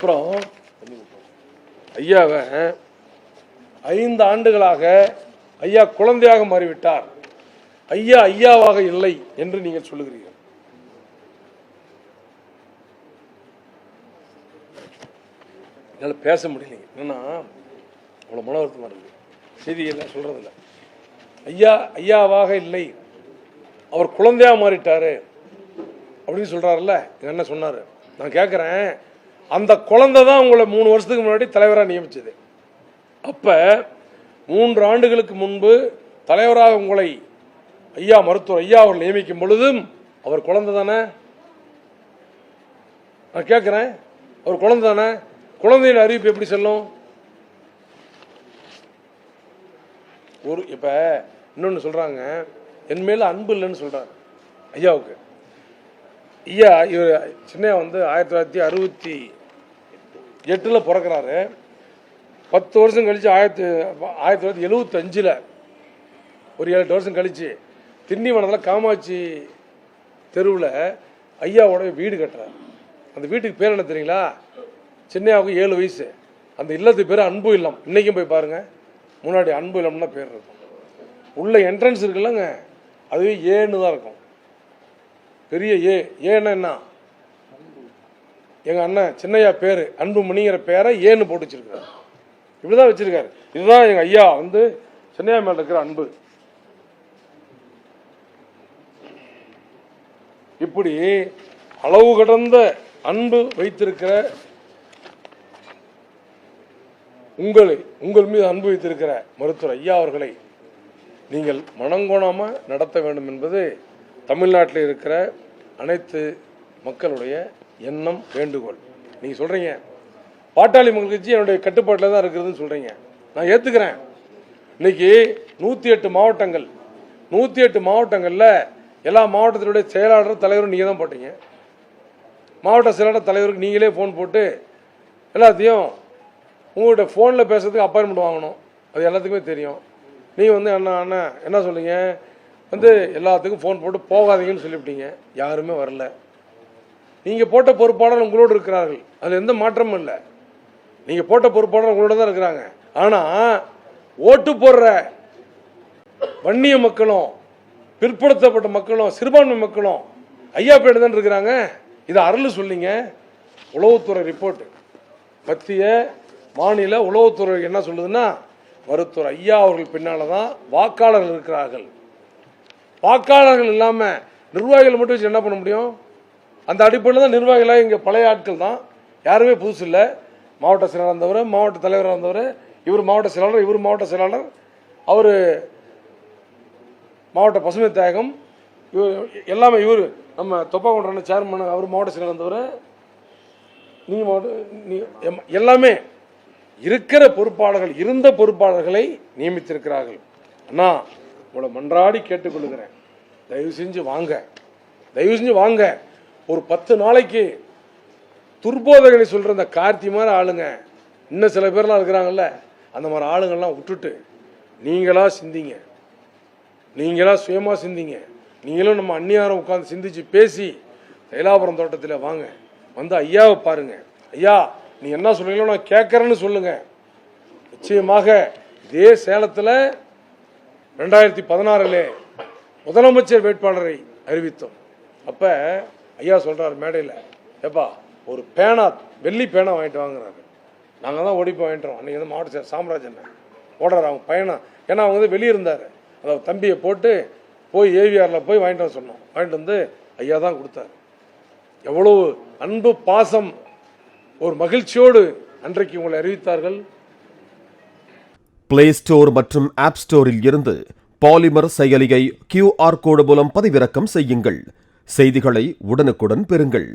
அப்புறம் ஐயாவை 5 ஆண்டுகளாக ஐயா குழந்தையாக மாறிவிட்டார், ஐயா ஐயாவாக இல்லை என்று நீங்கள் சொல்லுகிறீர்கள். என்னால் பேச முடியலைங்க. என்னன்னா அவ்வளோ மன வருத்தமாக இருக்குது. செய்திகள் சொல்றதில்ல. ஐயா ஐயாவாக இல்லை, அவர் குழந்தையாக மாறிட்டாரு அப்படின்னு சொல்றாருல்ல. என்ன சொன்னார்? நான் கேட்குறேன், அந்த குழந்தை தான் உங்களை 3 வருஷத்துக்கு முன்னாடி தலைவராக நியமிச்சது. அப்போ 3 ஆண்டுகளுக்கு முன்பு தலைவராக உங்களை ஐயா மருத்துவர் ஐயா அவர் நியமிக்கும் பொழுதும் அவர் குழந்தை தானே? நான் கேட்குறேன், அவர் குழந்தை தானே? குழந்தையின் அறிவிப்பு எப்படி செல்லும்? இப்போ இன்னொன்று சொல்கிறாங்க, என் மேலே அன்பு இல்லைன்னு சொல்கிறார் ஐயாவுக்கு. ஐயா இவர் சின்ன 1968 பிறக்கிறாரு. 10 வருஷம் கழிச்சு 1975 ஒரு 7-8 வருஷம் கழிச்சு திண்டிவனத்தில் காமாட்சி தெருவில் ஐயாவோட வீடு கட்டுறார். அந்த வீட்டுக்கு பேர் என்ன தெரியுங்களா? சின்னையாவுக்கு 7 வயசு. அந்த இல்லத்துக்கு பேர் அன்பு இல்லம். இன்னைக்கும் போய் பாருங்க, முன்னாடி அன்பு இல்லம்னா பேர் இருக்கும். உள்ள என்ட்ரன்ஸ் இருக்குல்லங்க, அதுவே ஏன்னு தான் இருக்கும். பெரிய ஏன்னா என்ன? எங்க அண்ணன் சின்னையா பேரு அன்புமணிங்கிற பேரை ஏன்னு போட்டு வச்சிருக்காரு. இப்படிதான் வச்சிருக்காரு. இதுதான் எங்க ஐயா சின்னையா மேல இருக்கிற அன்பு. இப்படி அளவு கடந்த அன்பு வைத்திருக்கிற உங்கள் மீது அன்பு வைத்திருக்கிற மருத்துவர் ஐயா அவர்களை நீங்கள் மனங்கோணாம நடத்த வேண்டும் என்பது தமிழ்நாட்டில் இருக்கிற அனைத்து மக்களுடைய எண்ணம், வேண்டுகோள். நீங்க சொல்றீங்க பாட்டாளி மக்கள் கட்சி என்னுடைய கட்டுப்பாட்டில் தான் இருக்குதுன்னு சொல்றீங்க. நான் ஏத்துக்கிறேன். இன்னைக்கு 108 மாவட்டங்கள், 108 மாவட்டங்கள்ல எல்லா மாவட்டத்தினுடைய செயலாளர் தலைவரும் நீங்க தான் போட்டீங்க. மாவட்ட செயலாளர் தலைவருக்கு நீங்களே போன் போட்டு எல்லாத்தையும் உங்கள்கிட்ட போனில் பேசுறதுக்கு அப்பாயின்மெண்ட் வாங்கணும். அது எல்லாத்துக்குமே தெரியும். நீங்க அண்ணா என்ன சொல்றீங்க? எல்லாத்துக்கும் போன் போட்டு போகாதீங்கன்னு சொல்லிவிட்டீங்க. யாருமே வரல. நீங்க போட்ட பொறுப்பாளர் உங்களோடு இருக்கிறார்கள், அதுல எந்த மாற்றமும் இல்லை. நீங்க போட்ட பொறுப்பாளர் உங்களோட தான் இருக்கிறாங்க. ஆனா ஓட்டு போடுற வன்னிய மக்களும் பிற்படுத்தப்பட்ட மக்களும் சிறுபான்மை மக்களும் ஐயா பேடு தான் இருக்கிறாங்க. இதை அருள் சொல்லிங்க. உளவுத்துறை ரிப்போர்ட், மத்திய மாநில உளவுத்துறை என்ன சொல்லுதுன்னா, மருத்துவர் ஐயா அவர்கள் பின்னால்தான் வாக்காளர்கள் இருக்கிறார்கள். வாக்காளர்கள் இல்லாம நிர்வாகிகள் மட்டும் வச்சு என்ன பண்ண முடியும்? அந்த அடிப்படையில் தான் நிர்வாகிகளாக இங்கே பழைய ஆட்கள் தான், யாருமே புதுசு இல்லை. மாவட்ட செயலாளர் இருந்தவர், மாவட்ட தலைவராக இருந்தவர், இவர் மாவட்ட செயலாளர், இவர் மாவட்ட செயலாளர், அவர் மாவட்ட பசுமை தியாகம், எல்லாமே இவர் நம்ம தொப்பாக்கொண்ட சேர்மன், அவர் மாவட்ட செயலாளர் இருந்தவர், எல்லாமே இருக்கிற பொறுப்பாளர்கள், இருந்த பொறுப்பாளர்களை நியமித்திருக்கிறார்கள். அண்ணா உங்களை மன்றாடி கேட்டுக்கொள்கிறேன், தயவு செஞ்சு வாங்க. ஒரு 10 நாளைக்கு துர்போதனை சொல்ற இந்த கார்த்தி மாதிரி ஆளுங்க, இன்னும் சில பேர்லாம் இருக்கிறாங்கல்ல, அந்த மாதிரி ஆளுங்கள்லாம் விட்டுட்டு நீங்களா சிந்திங்க, நீங்களா சுயமா சிந்திங்க. நீங்களும் நம்ம அந்நியாரம் உட்கார்ந்து சிந்திச்சு பேசி தைலாபுரம் தோட்டத்தில் வாங்க, ஐயாவை பாருங்க. ஐயா நீ என்ன சொல்றீங்களோ நான் கேட்கறேன்னு சொல்லுங்க. நிச்சயமாக இதே சேலத்தில் 2016 முதலமைச்சர் வேட்பாளரை அறிவித்தோம். அப்ப ஐயா சொல்றாரு மேடையில், ஏப்பா ஒரு பேனா, வெள்ளி பேனா வாங்கிட்டு வாங்குறாரு. நாங்கள் தான் ஓடி போய் வாங்கிட்டோம். அன்னைக்கு மாவட்ட சாம்ராஜன் ஓடுறாரு, அவங்க பையனா, ஏன்னா அவங்க வெளியே இருந்தார், அதாவது தம்பியை போட்டு போய் ஏவிஆரில் போய் வாங்கிட்டு சொன்னோம். வாங்கிட்டு ஐயா தான் கொடுத்தாரு. எவ்வளவு அன்பு பாசம், ஒரு மகிழ்ச்சியோடு அன்றைக்கு உங்களை அறிவித்தார்கள். பிளே ஸ்டோர் மற்றும் ஆப் ஸ்டோரில் இருந்து பாலிமர் செயலியை QR கோடு மூலம் பதிவிறக்கம் செய்யுங்கள். செய்திகளை உடனுக்குடன் பெறுங்கள்.